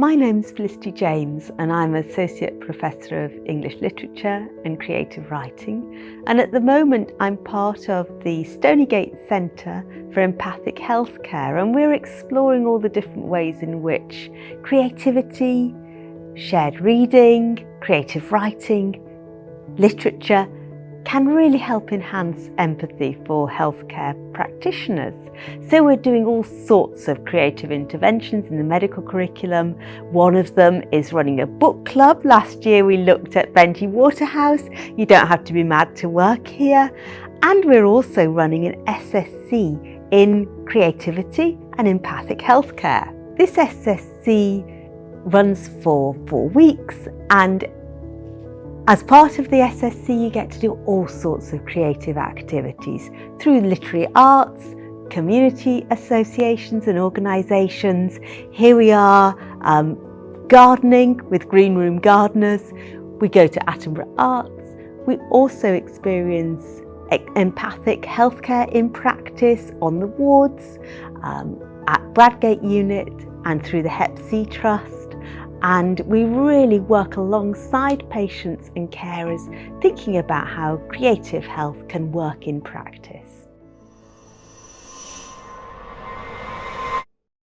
My name's Felicity James and I'm Associate Professor of English Literature and Creative Writing, and at the moment I'm part of the Stonygate Centre for Empathic Healthcare, and we're exploring all the different ways in which creativity, shared reading, creative writing, literature can really help enhance empathy for healthcare practitioners. So we're doing all sorts of creative interventions in the medical curriculum. One of them is running a book club. Last year we looked at Benji Waterhouse, You Don't Have to Be Mad to Work Here. And we're also running an SSC in creativity and empathic healthcare. This SSC runs for 4 weeks, and as part of the SSC, you get to do all sorts of creative activities through literary arts, community associations and organisations. Here we are gardening with Green Room Gardeners. We go to Attenborough Arts. We also experience empathic healthcare in practice on the wards, at Bradgate Unit and through the Hep C Trust. And we really work alongside patients and carers, thinking about how creative health can work in practice.